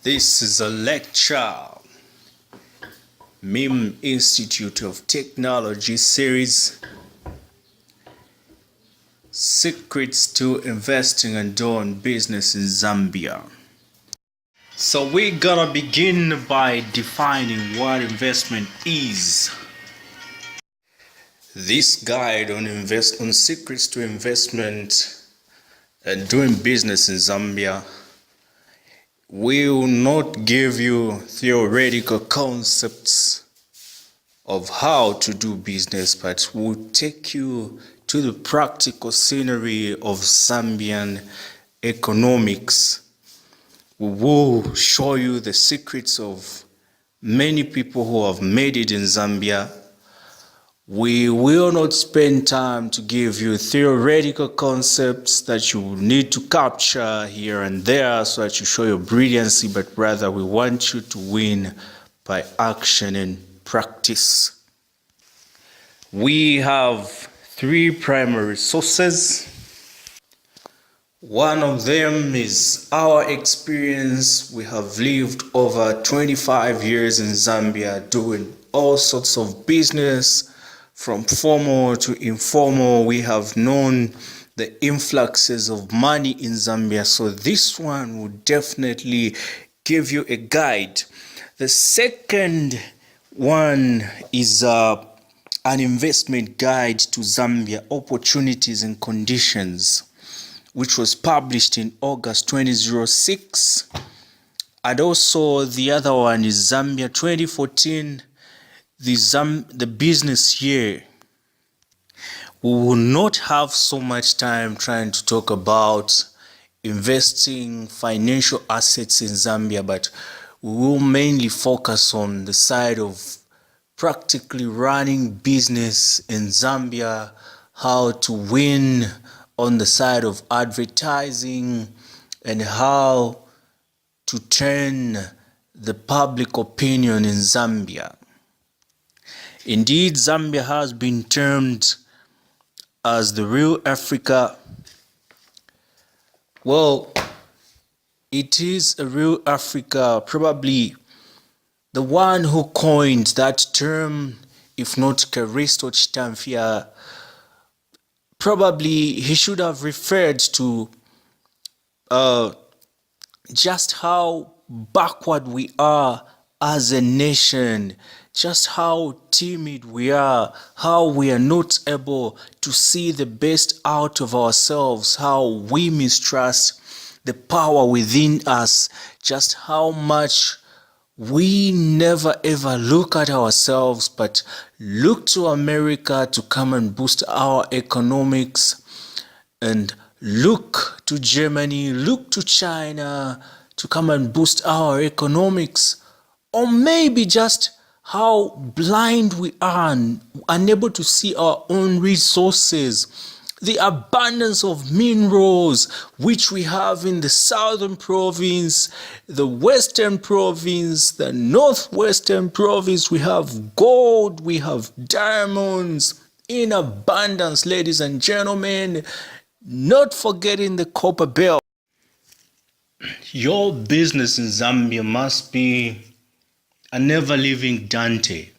This is a lecture, MIM Institute of Technology series, Secrets to Investing and Doing Business in Zambia. So we're gonna begin by defining what investment is. This guide on secrets to investment and doing business in Zambia will not give you theoretical concepts of how to do business, but will take you to the practical scenery of Zambian economics. We will show you the secrets of many people who have made it in Zambia. We will not spend time to give you theoretical concepts that you will need to capture here and there so that you show your brilliancy, but rather we want you to win by action and practice. We have three primary sources. One of them is our experience. We have lived over 25 years in Zambia doing all sorts of business. From formal to informal, we have known the influxes of money in Zambia. So this one will definitely give you a guide. The second one is an investment guide to Zambia, opportunities and conditions, which was published in August 2006. And also the other one is Zambia 2014. The business year. We will not have so much time trying to talk about investing financial assets in Zambia, but we will mainly focus on the side of practically running business in Zambia, how to win on the side of advertising, and how to turn the public opinion in Zambia. Indeed, Zambia has been termed as the real Africa. Well, it is a real Africa. Probably the one who coined that term, if not Karisto Chitamfia, probably he should have referred to just how backward we are as a nation, just how timid we are, how we are not able to see the best out of ourselves, how we mistrust the power within us, just how much we never ever look at ourselves but look to America to come and boost our economics, and look to Germany, look to China to come and boost our economics. Or maybe just how blind we are, unable to see our own resources, the abundance of minerals which we have in the southern province, the western province, the northwestern province. We have gold, we have diamonds in abundance, ladies and gentlemen, not forgetting the copper belt. Your business in Zambia must be a never-living Dante,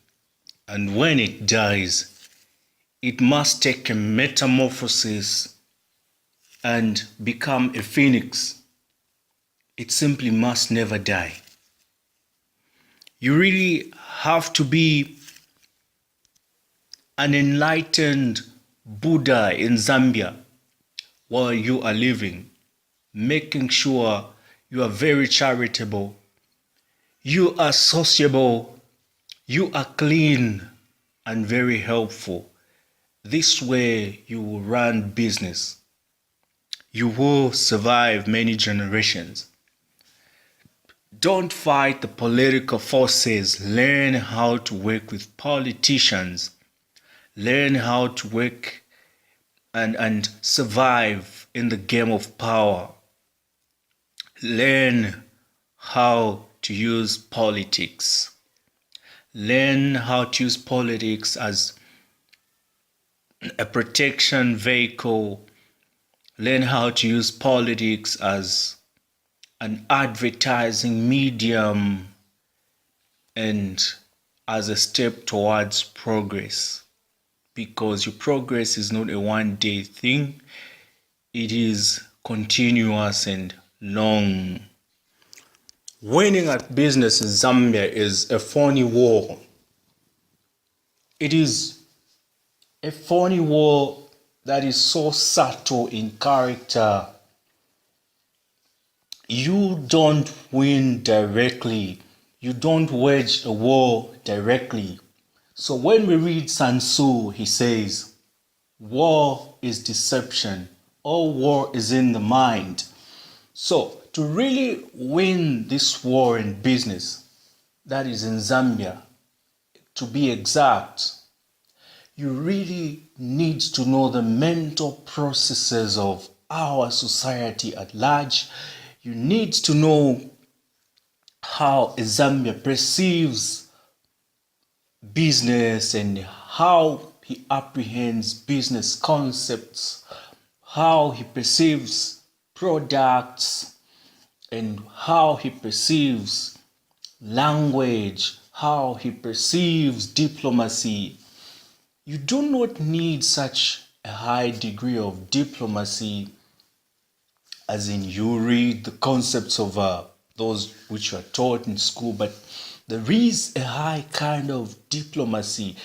and when it dies, it must take a metamorphosis and become a phoenix. It simply must never die. You really have to be an enlightened Buddha in Zambia while you are living, making sure you are very charitable, you are sociable, you are clean and very helpful. This way you will run business. You will survive many generations. Don't fight the political forces. Learn how to work with politicians. Learn how to work and survive in the game of power. Learn how to use politics. Learn how to use politics as a protection vehicle. Learn how to use politics as an advertising medium and as a step towards progress, because your progress is not a one-day thing, it is continuous and long. Winning at business in Zambia is a funny war. It is a funny war that is so subtle in character. You don't win directly. You don't wage a war directly. So when we read Sun Tzu, he says, war is deception. All war is in the mind. So to really win this war in business, that is in Zambia, to be exact, you really need to know the mental processes of our society at large. You need to know how Zambia perceives business and how he apprehends business concepts, how he perceives products, and how he perceives language, how he perceives diplomacy. You do not need such a high degree of diplomacy, as in you read the concepts of those which are taught in school, but there is a high kind of diplomacy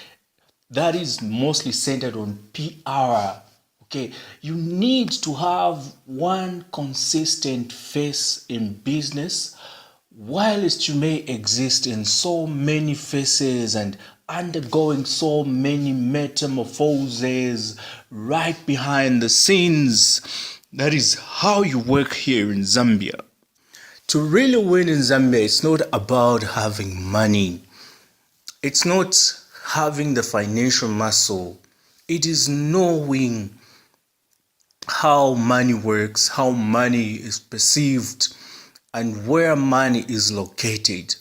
that is mostly centered on PR. Okay, you need to have one consistent face in business, whilst you may exist in so many faces and undergoing so many metamorphoses right behind the scenes. That is how you work here in Zambia. To really win in Zambia, it's not about having money. It's not having the financial muscle. It is knowing how money works, how money is perceived, and where money is located.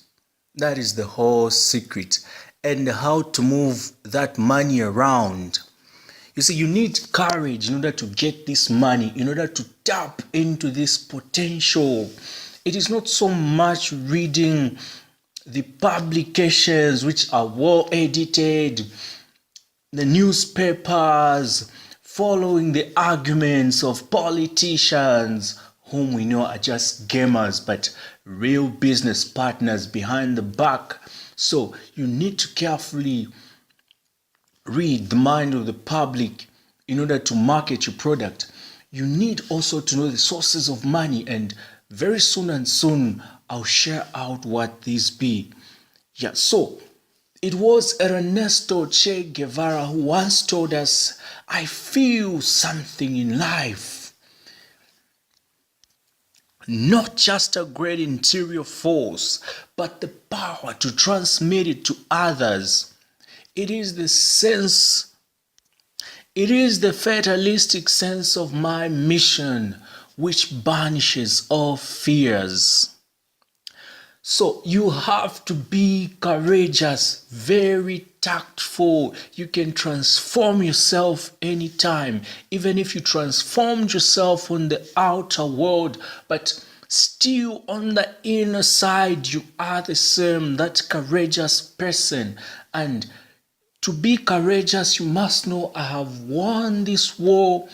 That is the whole secret. And how to move that money around. You see, you need courage in order to get this money, in order to tap into this potential. It is not so much reading the publications which are well edited, the newspapers, following the arguments of politicians whom we know are just gamers, but real business partners behind the back. So you need to carefully read the mind of the public in order to market your product. You need also to know the sources of money, and very soon I'll share out what these be. Yeah, so it was Ernesto Che Guevara who once told us, I feel something in life, not just a great interior force, but the power to transmit it to others. It is the fatalistic sense of my mission which banishes all fears. So you have to be courageous, very tactful. You can transform yourself anytime, even if you transformed yourself on the outer world, but still on the inner side, you are the same, that courageous person. And to be courageous, you must know I have won this war.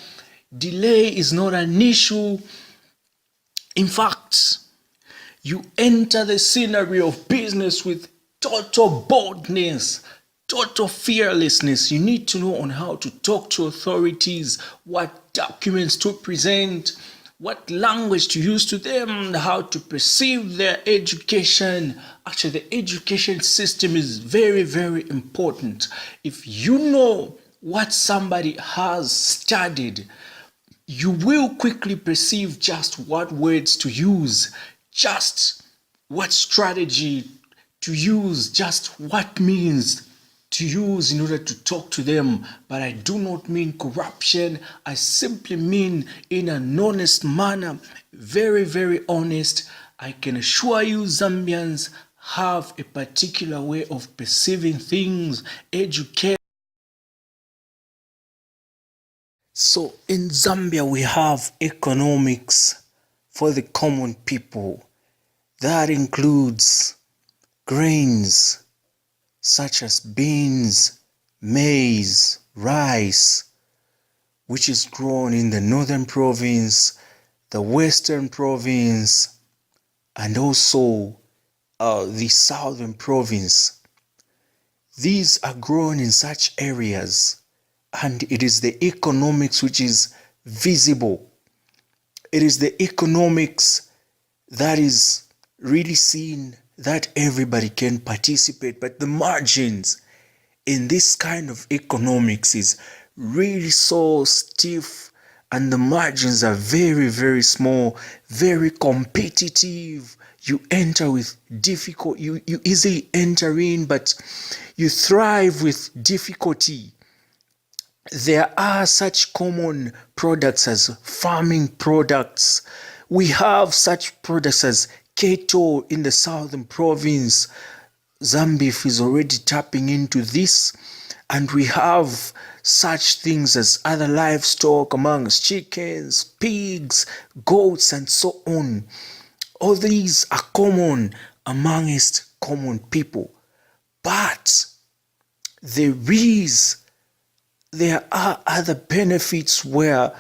Delay is not an issue. In fact, you enter the scenery of business with total boldness, total fearlessness. You need to know on how to talk to authorities, what documents to present, what language to use to them, how to perceive their education. Actually, the education system is very, very important. If you know what somebody has studied, you will quickly perceive just what words to use, just what strategy to use, just what means to use in order to talk to them. But I do not mean corruption. I simply mean in an honest manner, very, very honest. I can assure you Zambians have a particular way of perceiving things, educate. So in Zambia, we have economics, for the common people. That includes grains such as beans, maize, rice, which is grown in the northern province, the western province, and also the southern province. These are grown in such areas, and it is the economics which is visible. It is the economics that is really seen, that everybody can participate, but the margins in this kind of economics is really so stiff, and the margins are very, very small, very competitive. You enter with difficult, you easily enter in, but you thrive with difficulty. There are such common products as farming products. We have such products as cattle in the southern province. Zambia is already tapping into this, and we have such things as other livestock amongst chickens, pigs, goats, and so on. All these are common amongst common people, but there are other benefits where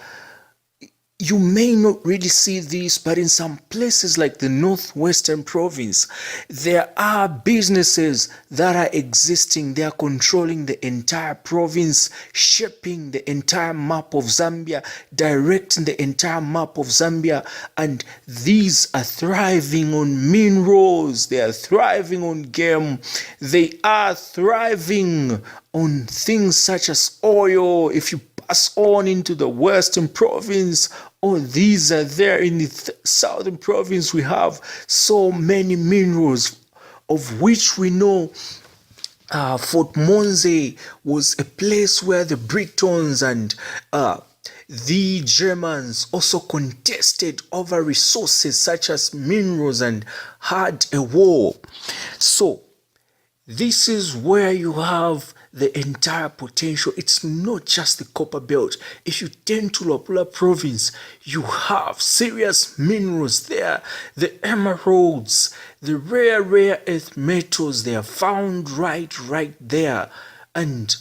you may not really see this, but in some places like the northwestern province, there are businesses that are existing. They are controlling the entire province, shaping the entire map of Zambia, directing the entire map of Zambia, and these are thriving on minerals. They are thriving on game. They are thriving on things such as oil. If you pass on into the western province, all these are there. In the southern province, we have so many minerals, of which we know Fort Monze was a place where the Britons and the Germans also contested over resources such as minerals and had a war. So this is where you have the entire potential. It's not just the copper belt. If you tend to Luapula province, you have serious minerals there. The emeralds, the rare earth metals, they are found right there. And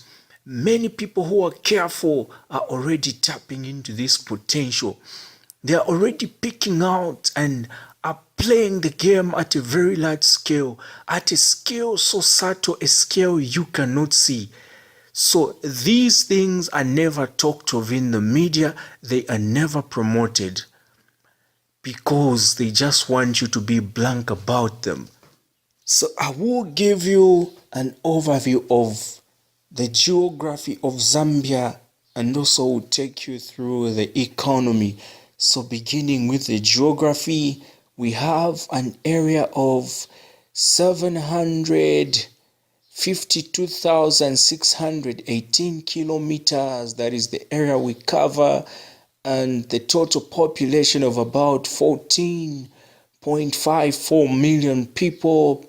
many people who are careful are already tapping into this potential. They are already picking out and are playing the game at a very large scale, at a scale so subtle, a scale you cannot see. So these things are never talked of in the media. They are never promoted because they just want you to be blank about them. So I will give you an overview of the geography of Zambia, and also will take you through the economy. So beginning with the geography, we have an area of 752,618 kilometers. That is the area we cover, and the total population of about 14.54 million people,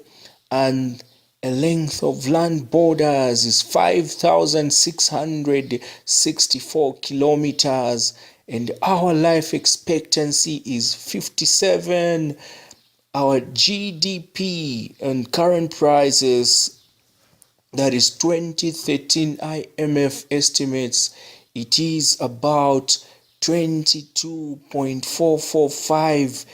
and a length of land borders is 5,664 kilometers, and our life expectancy is 57. Our GDP and current prices, that is 2013 IMF estimates, it is about 22.445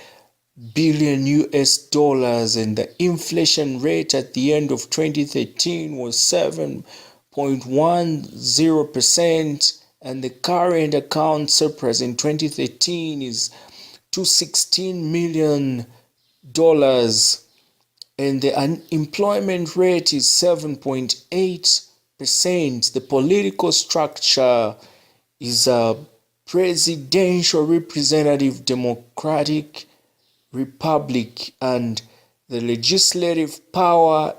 billion US dollars, and the inflation rate at the end of 2013 was 7.10%, and the current account surplus in 2013 is $216 million, and the unemployment rate is 7.8%. The political structure is a presidential representative democratic republic, and the legislative power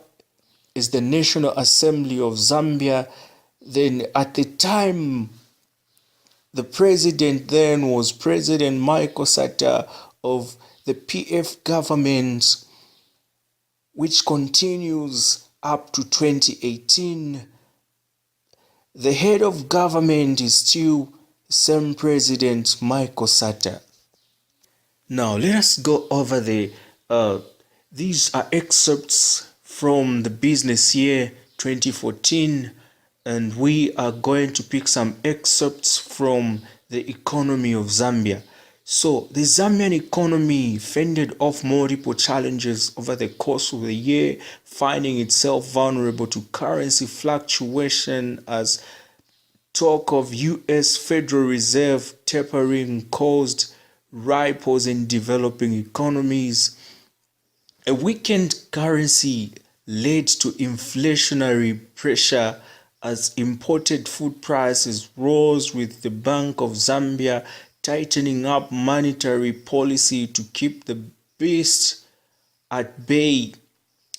is the National Assembly of Zambia. Then at the time, the president then was President Michael Sata of the PF government, which continues up to 2018. The head of government is still same President Michael Sata. Now let us go over these are excerpts from the business year 2014, and we are going to pick some excerpts from the economy of Zambia. So the Zambian economy fended off multiple challenges over the course of the year, finding itself vulnerable to currency fluctuation as talk of US Federal Reserve tapering caused ripples in developing economies. A weakened currency led to inflationary pressure as imported food prices rose, with the Bank of Zambia tightening up monetary policy to keep the beast at bay.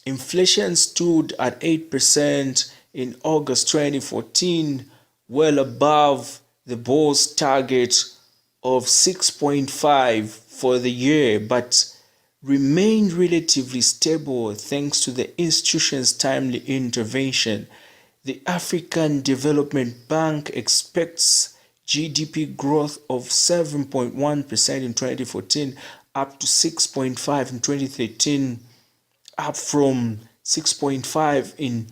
Inflation stood at 8% in August 2014, well above the board's target of 6.5 for the year, but remained relatively stable thanks to the institution's timely intervention. The African Development Bank expects GDP growth of 7.1% in 2014, up to 6.5 in 2013, up from 6.5 in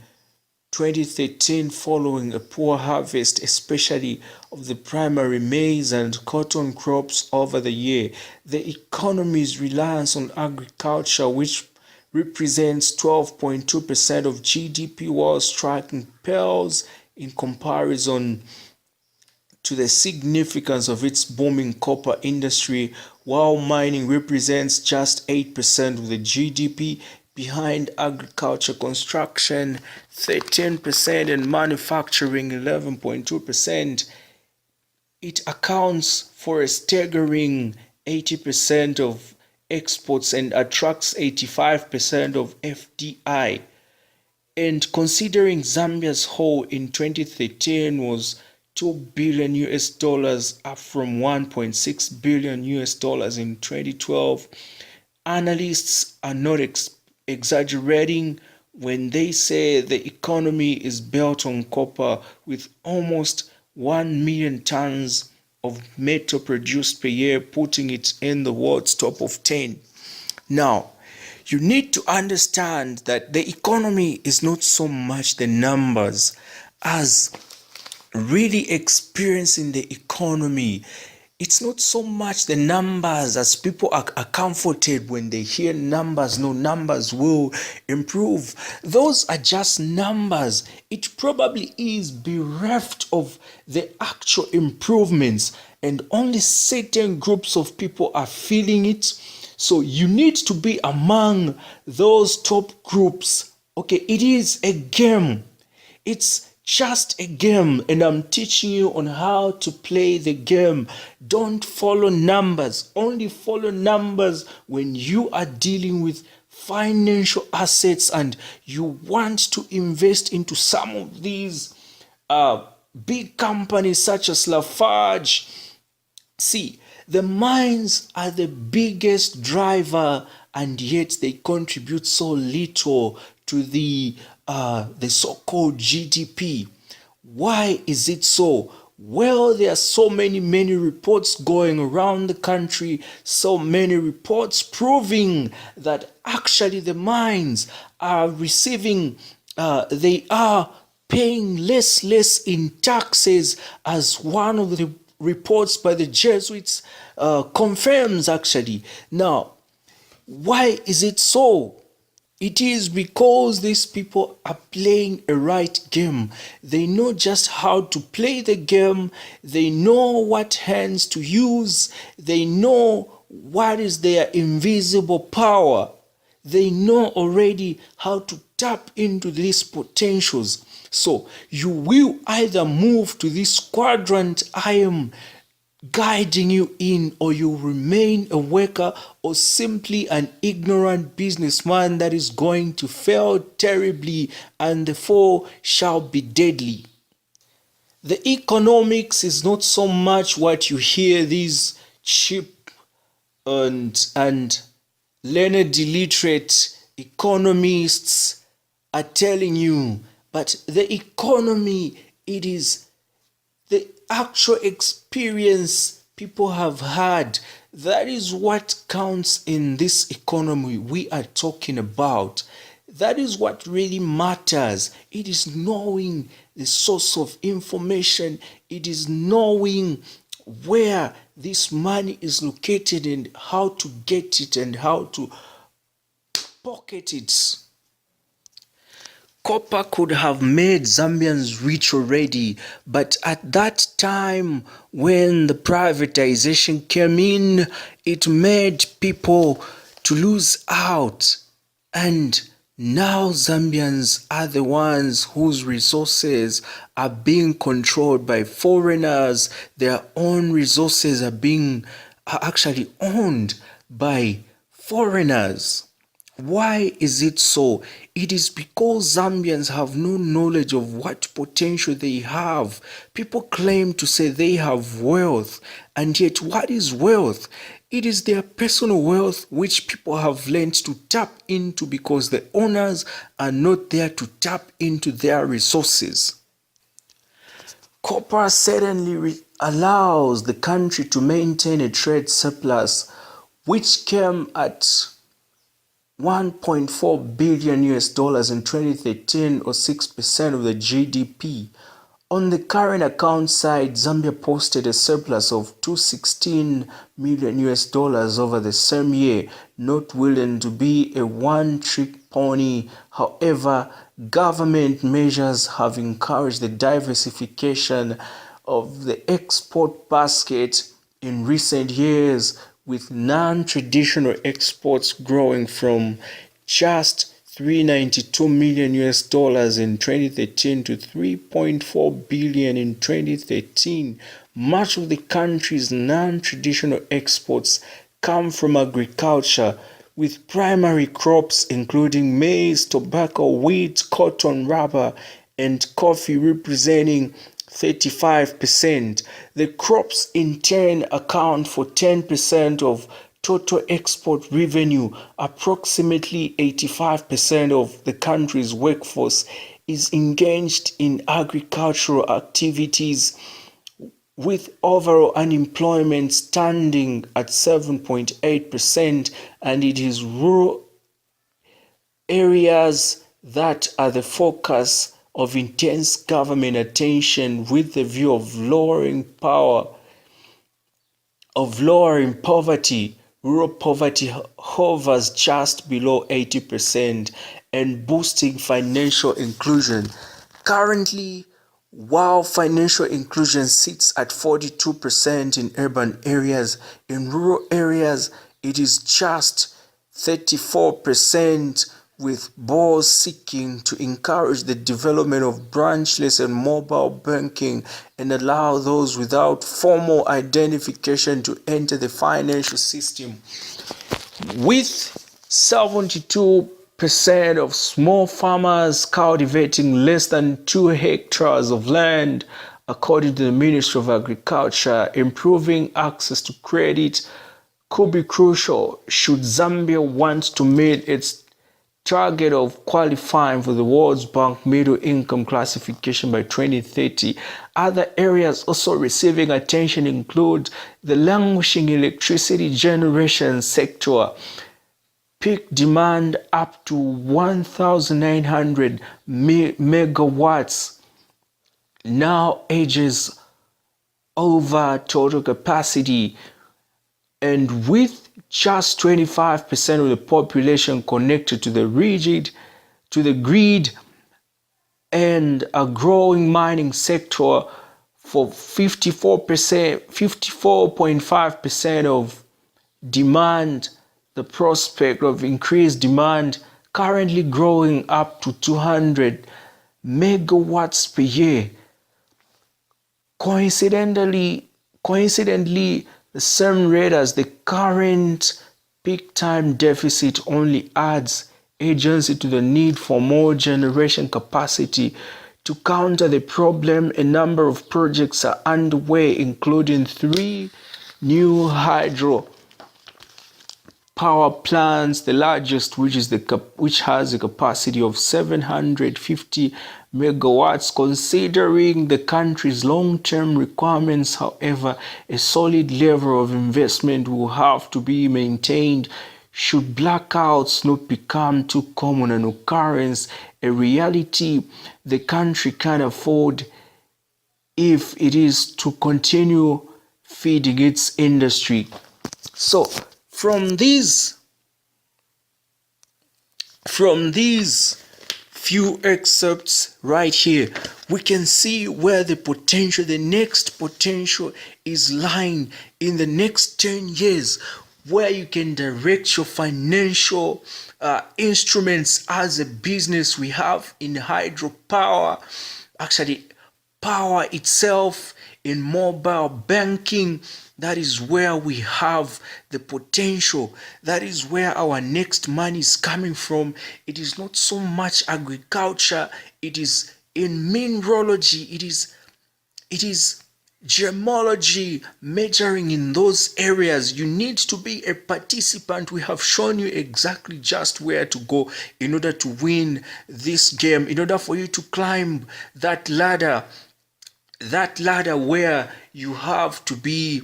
2013 following a poor harvest, especially of the primary maize and cotton crops over the year. The economy's reliance on agriculture, which represents 12.2% of GDP, was striking pales in comparison to the significance of its booming copper industry, while mining represents just 8% of the GDP, behind agriculture, construction 13%, and manufacturing 11.2%. It accounts for a staggering 80% of exports and attracts 85% of FDI. And considering Zambia's haul in 2013 was $2 billion US dollars, up from $1.6 billion US dollars in 2012, analysts are not exaggerating when they say the economy is built on copper, with almost 1 million tons of metal produced per year, putting it in the world's top of 10. Now, you need to understand that the economy is not so much the numbers as really experiencing the economy. It's not so much the numbers as people are comforted when they hear numbers. No, numbers will improve. Those are just numbers. It probably is bereft of the actual improvements, and only certain groups of people are feeling it. So you need to be among those top groups. Okay, it is a game. It's just a game, and I'm teaching you on how to play the game. Don't follow numbers. Only follow numbers when you are dealing with financial assets and you want to invest into some of these big companies such as Lafarge. See, the mines are the biggest driver, and yet they contribute so little to the so-called GDP. Why is it so? Well, there are so many reports going around the country, so many reports proving that actually the mines are receiving, they are paying less in taxes, as one of the reports by the Jesuits confirms actually. Now, why is it so? It is because these people are playing a right game. They know just how to play the game. They know what hands to use. They know what is their invisible power. They know already how to tap into these potentials. So you will either move to this quadrant I am guiding you in, or you remain a worker, or simply an ignorant businessman that is going to fail terribly, and the fall shall be deadly. The economics is not so much what you hear these cheap and learned illiterate economists are telling you, but the economy, it is the actual experience people have had. That is what counts in this economy we are talking about. That is what really matters. It is knowing the source of information. It is knowing where this money is located and how to get it and how to pocket it. Copper could have made Zambians rich already, but at that time when the privatization came in, it made people to lose out. And now Zambians are the ones whose resources are being controlled by foreigners. Their own resources are actually owned by foreigners. Why is it so? It is because Zambians have no knowledge of what potential they have. People claim to say they have wealth, and yet what is wealth? It is their personal wealth which people have learned to tap into because the owners are not there to tap into their resources. Copper certainly allows the country to maintain a trade surplus, which came at $1.4 billion in 2013, or 6% of the GDP. On the current account side, Zambia posted a surplus of $216 million over the same year, not willing to be a one-trick pony. However, government measures have encouraged the diversification of the export basket in recent years, with non-traditional exports growing from just $392 million in 2013 to $3.4 billion in 2013. Much of the country's non-traditional exports come from agriculture, with primary crops including maize, tobacco, wheat, cotton, rubber, and coffee representing 35%. The crops in turn account for 10% of total export revenue. Approximately 85% of the country's workforce is engaged in agricultural activities, with overall unemployment standing at 7.8%, and it is rural areas that are the focus of intense government attention, with the view of lowering poverty. Rural poverty hovers just below 80%, and boosting financial inclusion. Currently, while financial inclusion sits at 42% in urban areas, in rural areas it is just 34%, with boards seeking to encourage the development of branchless and mobile banking and allow those without formal identification to enter the financial system. With 72% of small farmers cultivating less than 2 hectares of land, according to the Ministry of Agriculture, improving access to credit could be crucial should Zambia want to meet its target of qualifying for the World Bank Middle Income Classification by 2030. Other areas also receiving attention include the languishing electricity generation sector. Peak demand up to 1,900 megawatts now edges over total capacity, and with just 25% of the population connected to the grid, and a growing mining sector for 54.5% of demand. The prospect of increased demand currently growing up to 200 megawatts per year. Coincidentally, the same rate as the current peak time deficit only adds urgency to the need for more generation capacity. To counter the problem, a number of projects are underway, including 3 new hydro power plants, the largest, which has a capacity of 750 megawatts. Considering the country's long-term requirements, however, a solid level of investment will have to be maintained should blackouts not become too common an occurrence, a reality the country can't afford if it is to continue feeding its industry. So from these few excerpts right here, we can see where the next potential is lying in the next 10 years, where you can direct your financial instruments as a business. We have in hydropower, actually power itself, in mobile banking. That is where we have the potential. That is where our next money is coming from. It is not so much agriculture, it is in mineralogy, it is gemology, measuring in those areas. You need to be a participant. We have shown you exactly just where to go in order to win this game, in order for you to climb that ladder where you have to be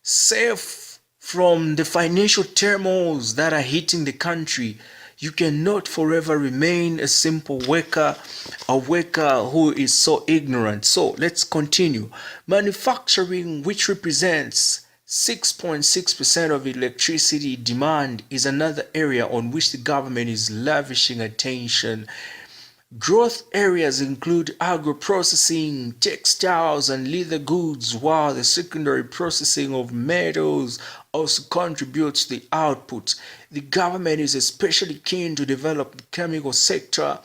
safe from the financial turmoils that are hitting the country. You cannot forever remain a simple worker, a worker who is so ignorant. So let's continue. Manufacturing, which represents 6.6% of electricity demand, is another area on which the government is lavishing attention. Growth areas include agro-processing, textiles, and leather goods, while the secondary processing of metals also contributes to the output. The government is especially keen to develop the chemical sector,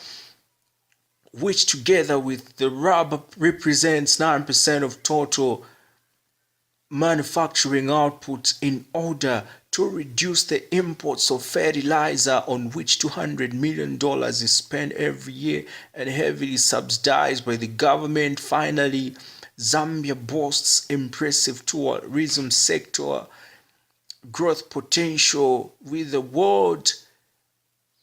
which together with the rubber represents 9% of total manufacturing output, in order to reduce the imports of fertilizer, on which $200 million is spent every year and heavily subsidized by the government. Finally, Zambia boasts impressive tourism sector growth potential, with the World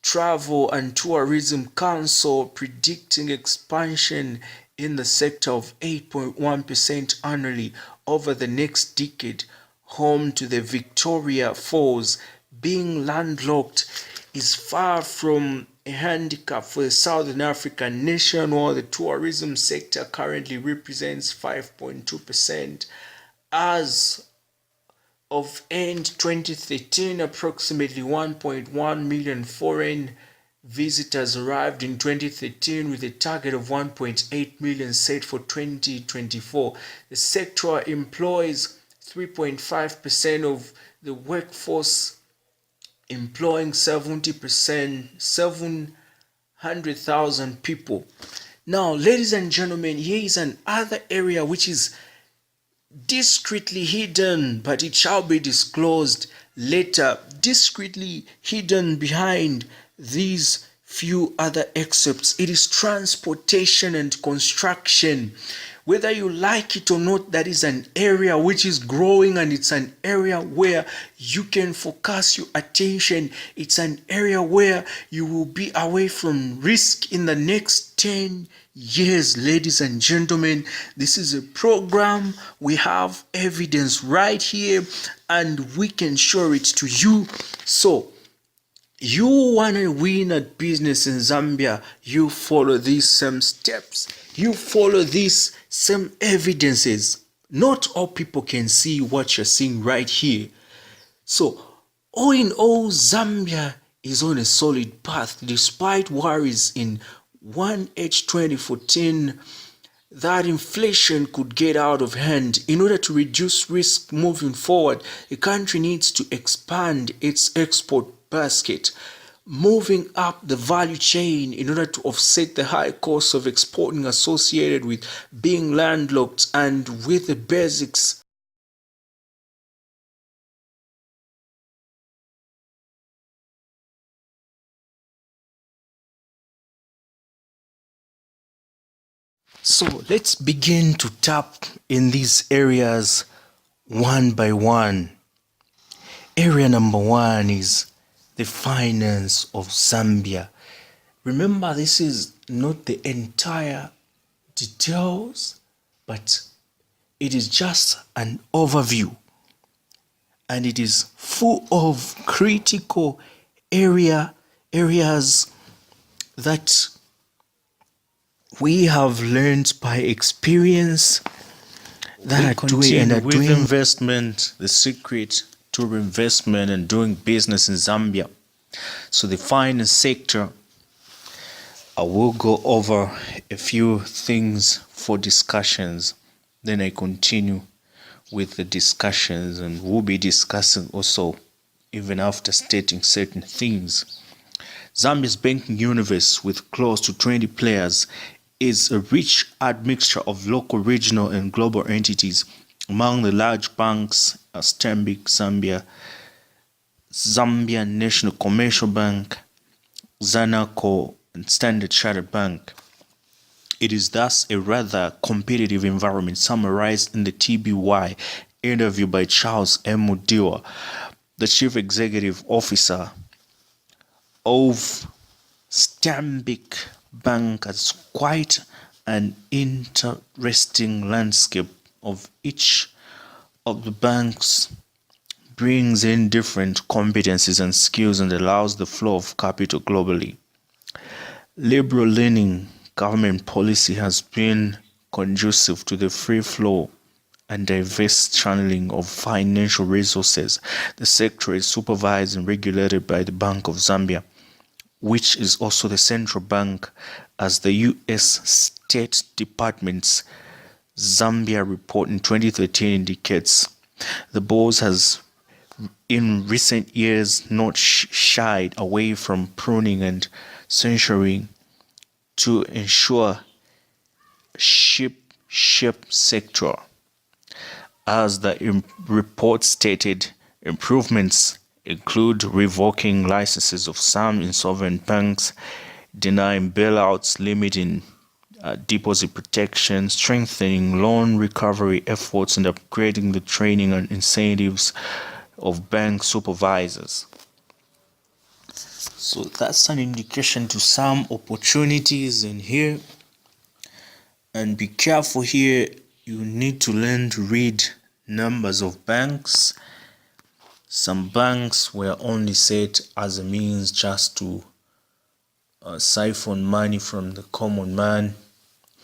Travel and Tourism Council predicting expansion in the sector of 8.1% annually over the next decade. Home to the Victoria Falls, being landlocked is far from a handicap for the Southern African nation, while the tourism sector currently represents 5.2%. As of end 2013, approximately 1.1 million foreign visitors arrived in 2013, with a target of 1.8 million set for 2024. The sector employs 3.5% of the workforce, employing 700,000 people. Now, ladies and gentlemen, here is another area which is discreetly hidden, but it shall be disclosed later. Discreetly hidden behind these few other excerpts, it is transportation and construction. Whether you like it or not, that is an area which is growing, and it's an area where you can focus your attention. It's an area where you will be away from risk in the next 10 years. Ladies and gentlemen, this is a program. We have evidence right here, and we can show it to you. So you want to win at business in Zambia, you follow these same steps, you follow these same evidences. Not all people can see what you're seeing right here. So all in all, Zambia is on a solid path despite worries in 1H 2014 that inflation could get out of hand. In order to reduce risk moving forward, the country needs to expand its export basket, moving up the value chain in order to offset the high costs of exporting associated with being landlocked, and with the basics So let's begin to tap in these areas one by one. area number 1 is the finance of Zambia. Remember, this is not the entire details, but it is just an overview, and it is full of critical areas that we have learned by experience that are doing investment, the secret to investment and doing business in Zambia. So the finance sector, I will go over a few things for discussions. Then I continue with the discussions, and we'll be discussing also even after stating certain things. Zambia's banking universe, with close to 20 players, is a rich admixture of local, regional, and global entities. Among the large banks are Stanbic Zambia, Zambia National Commercial Bank, Zanaco, and Standard Chartered Bank. It is thus a rather competitive environment, summarized in the TBY interview by Charles M. Mudiwa, the Chief Executive Officer of Stanbic Bank, as quite an interesting landscape of each of the banks brings in different competencies and skills and allows the flow of capital globally. Liberal-leaning government policy has been conducive to the free flow and diverse channeling of financial resources. The sector is supervised and regulated by the Bank of Zambia, which is also the central bank, as the U.S. State Department's Zambia report in 2013 indicates. The board has in recent years not shied away from pruning and censoring to ensure shape sector. As the report stated, improvements include revoking licenses of some insolvent banks, denying bailouts, limiting deposit protection, strengthening loan recovery efforts, and upgrading the training and incentives of bank supervisors. So that's an indication to some opportunities in here. And be careful here, you need to learn to read numbers of banks. Some banks were only set as a means just to siphon money from the common man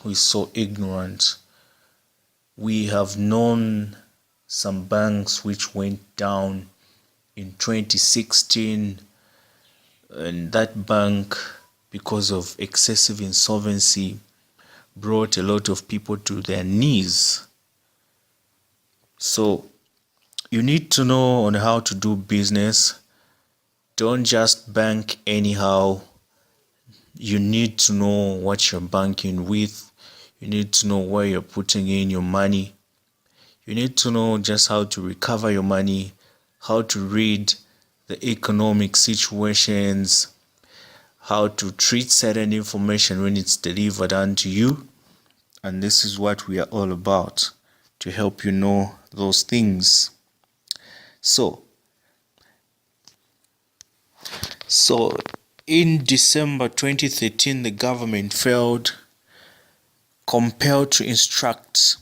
who is so ignorant. We have known some banks which went down in 2016, and that bank, because of excessive insolvency, brought a lot of people to their knees. So you need to know on how to do business. Don't just bank anyhow. You need to know what you're banking with. You need to know where you're putting in your money. You need to know just how to recover your money, how to read the economic situations, how to treat certain information when it's delivered unto you. And this is what we are all about, to help you know those things. So in December 2013, the government felt compelled to instruct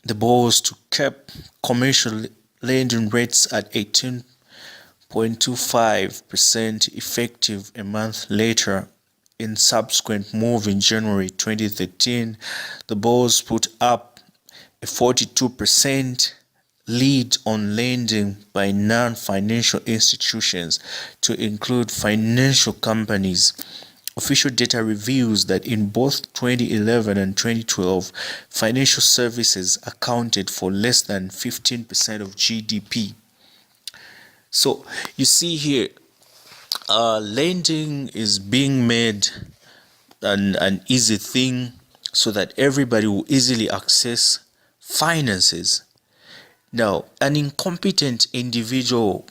the boards to keep commercial lending rates at 18.25% effective a month later. In subsequent move in January 2013, the boards put up a 42% lead on lending by non-financial institutions to include financial companies. Official data reveals that in both 2011 and 2012, financial services accounted for less than 15% of GDP. So you see here, lending is being made an easy thing so that everybody will easily access finances. Now, an incompetent individual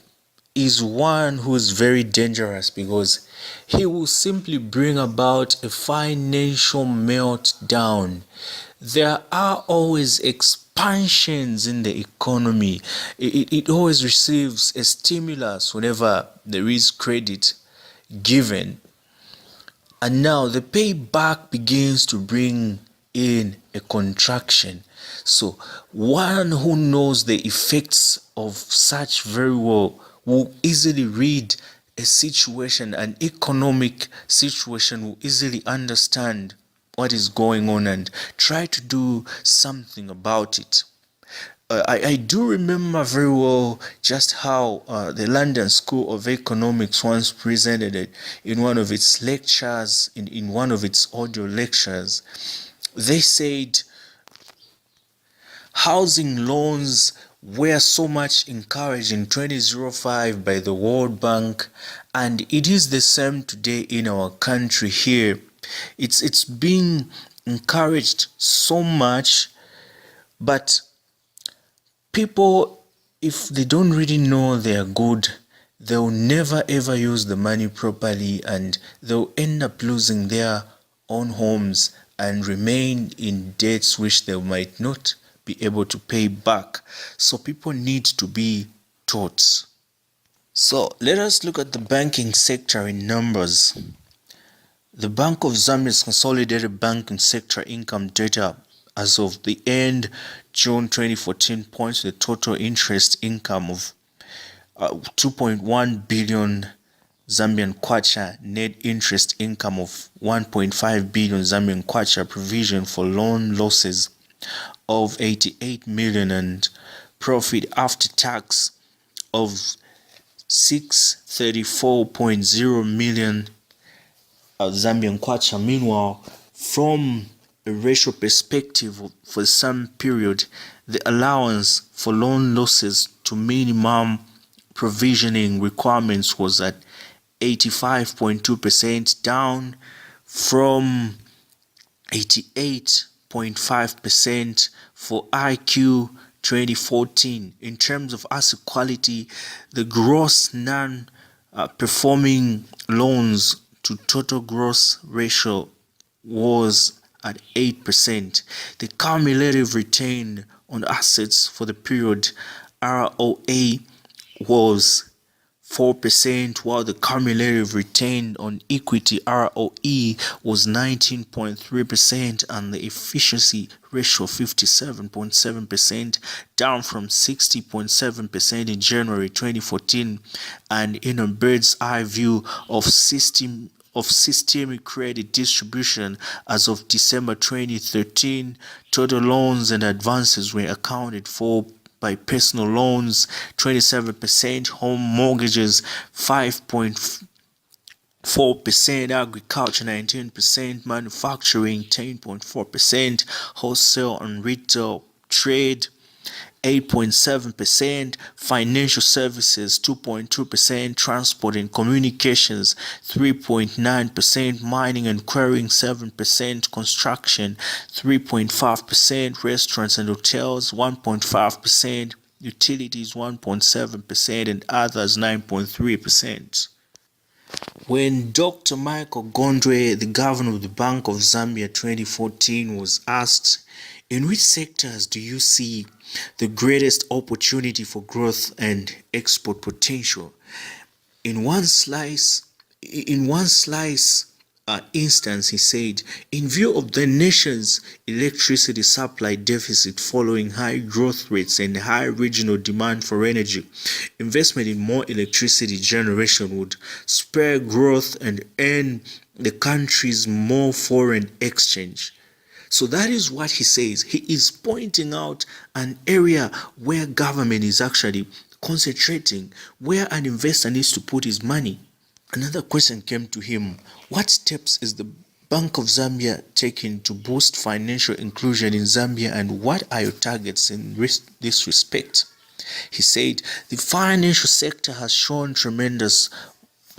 is one who is very dangerous, because he will simply bring about a financial meltdown. There are always expansions in the economy. It always receives a stimulus whenever there is credit given. And now the payback begins to bring in a contraction. So one who knows the effects of such very well will easily read a situation, an economic situation, will easily understand what is going on and try to do something about it. I do remember very well just how the London School of Economics once presented it in one of its lectures, in one of its audio lectures. They said housing loans were so much encouraged in 2005 by the World Bank, and it is the same today in our country here. It's being encouraged so much, but people, if they don't really know they are good, they'll never ever use the money properly, and they'll end up losing their own homes and remain in debts which they might not be able to pay back. So people need to be taught. So let us look at the banking sector in numbers. The Bank of Zambia's consolidated banking sector income data as of the end June 2014 points to the total interest income of 2.1 billion Zambian kwacha, net interest income of 1.5 billion Zambian kwacha, provision for loan losses of 88 million, and profit after tax of 634.0 million Zambian kwacha. Meanwhile, from a ratio perspective, for some period, the allowance for loan losses to minimum provisioning requirements was at 85.2%, down from 88.5% for IQ 2014. In terms of asset quality, the gross non-performing loans to total gross ratio was at 8%. The cumulative return on assets for the period ROA was 4%, while the cumulative return on equity ROE was 19.3%, and the efficiency ratio 57.7%, down from 60.7% in January 2014. And in a bird's eye view of systemic credit distribution as of December 2013, total loans and advances were accounted for by personal loans 27%, home mortgages 5.4%, agriculture 19%, manufacturing 10.4%, wholesale and retail trade 8.7%, financial services 2.2%, transport and communications 3.9%, mining and quarrying 7%, construction 3.5%, restaurants and hotels 1.5%, utilities 1.7%, and others 9.3%. When Dr. Michael Gondwe, the governor of the Bank of Zambia 2014, was asked, in which sectors do you see the greatest opportunity for growth and export potential? In one instance, he said, in view of the nation's electricity supply deficit following high growth rates and high regional demand for energy, investment in more electricity generation would spur growth and earn the country's more foreign exchange. So that is what he says. He is pointing out an area where government is actually concentrating, where an investor needs to put his money. Another question came to him: what steps is the Bank of Zambia taking to boost financial inclusion in Zambia, and what are your targets in this respect? He said, the financial sector has shown tremendous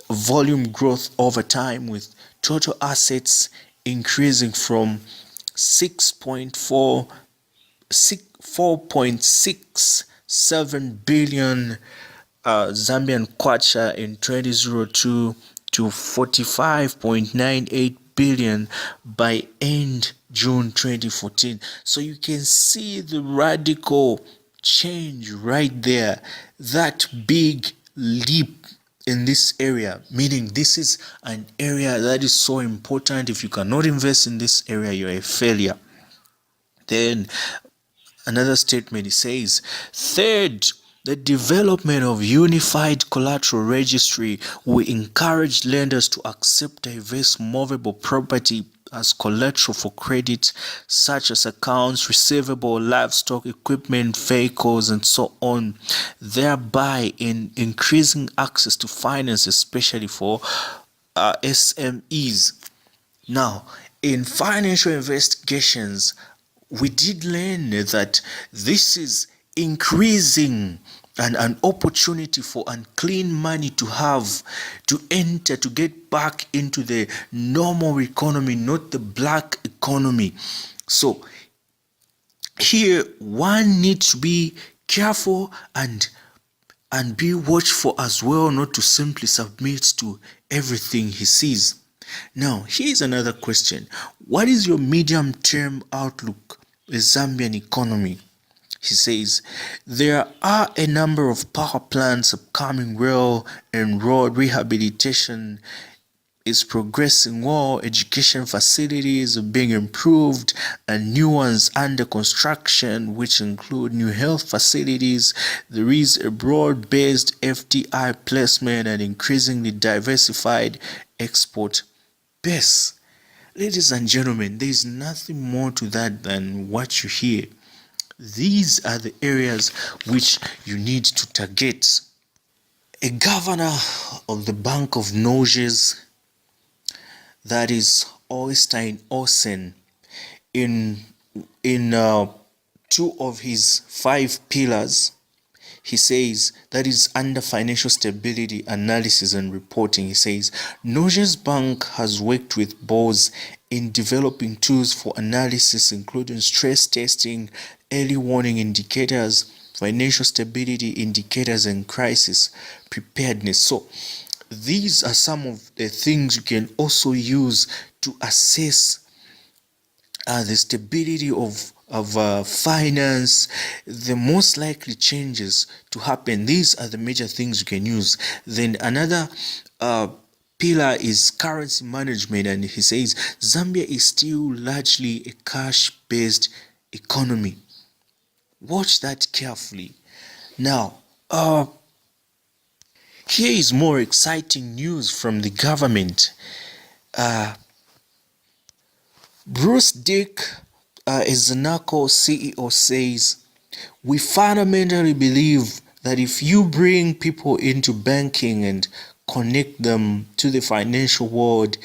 volume growth over time, with total assets increasing from 4.67 billion Zambian kwacha in 2002 to 45.98 billion by end June 2014. So you can see the radical change right there, that big leap in this area, meaning this is an area that is so important. If you cannot invest in this area, you're a failure. Then another statement, it says, third, the development of unified collateral registry will encourage lenders to accept diverse movable property as collateral for credit, such as accounts receivable, livestock, equipment, vehicles, and so on, thereby increasing access to finance, especially for SMEs. Now, in financial investigations, we did learn that this is increasing an opportunity for unclean money to have to enter, to get back into the normal economy, not the black economy. So here one needs to be careful and be watchful as well, not to simply submit to everything he sees. Now, here's another question. What is your medium-term outlook the Zambian economy? He says, there are a number of power plants, upcoming rail and road rehabilitation is progressing well, education facilities are being improved, and new ones under construction, which include new health facilities. There is a broad-based FDI placement and increasingly diversified export base. Ladies and gentlemen, there is nothing more to that than what you hear. These are the areas which you need to target. A governor of the Bank of Noges, that is Oystein Olsen, in two of his 5 pillars, he says, that is under financial stability analysis and reporting. He says, Noges Bank has worked with BOS in developing tools for analysis, including stress testing, early warning indicators, financial stability indicators, and crisis preparedness. So these are some of the things you can also use to assess the stability of finance, the most likely changes to happen. These are the major things you can use. Then another pillar is currency management, and he says Zambia is still largely a cash-based economy. Watch that carefully. Now, here is more exciting news from the government. Bruce Dick, as Zanaco CEO, says, we fundamentally believe that if you bring people into banking and connect them to the financial world,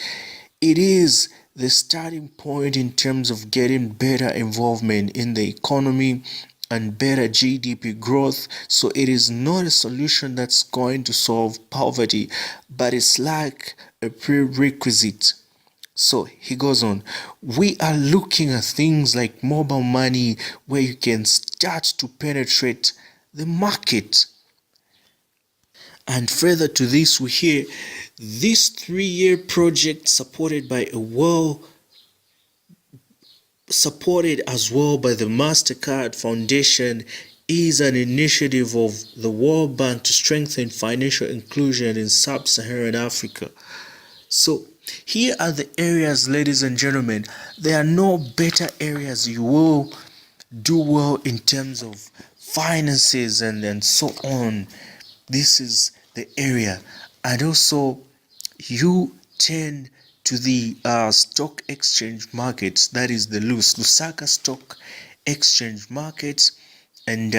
it is the starting point in terms of getting better involvement in the economy and better GDP growth. So it is not a solution that's going to solve poverty, but it's like a prerequisite. So he goes on, we are looking at things like mobile money where you can start to penetrate the market. And further to this, we hear this 3-year project supported as well by the MasterCard Foundation is an initiative of the World Bank to strengthen financial inclusion in sub-Saharan Africa. So here are the areas, ladies and gentlemen. There are no better areas you will do well in terms of finances and so on. This is the area. And also, you turn to the stock exchange markets, that is the Lusaka Stock Exchange Markets, and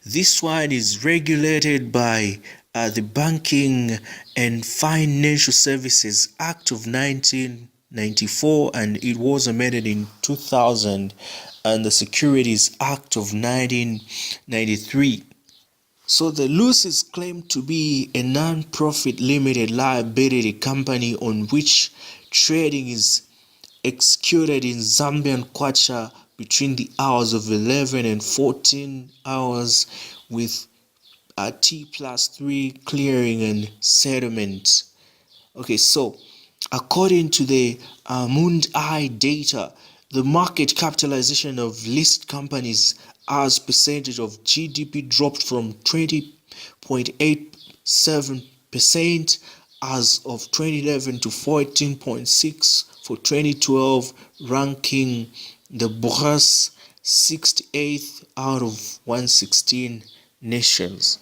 this one is regulated by the Banking and Financial Services Act of 1994, and it was amended in 2000, and the Securities Act of 1993. So the LUS is claimed to be a non-profit limited liability company on which trading is executed in Zambian kwacha between the hours of 11 and 14 hours with T+3 clearing and settlement. Okay, so According to the Moon Eye data, the market capitalization of listed companies as percentage of GDP dropped from 20.87% as of 2011 to 14.6 for 2012, ranking the Bourse 68th out of 116 nations.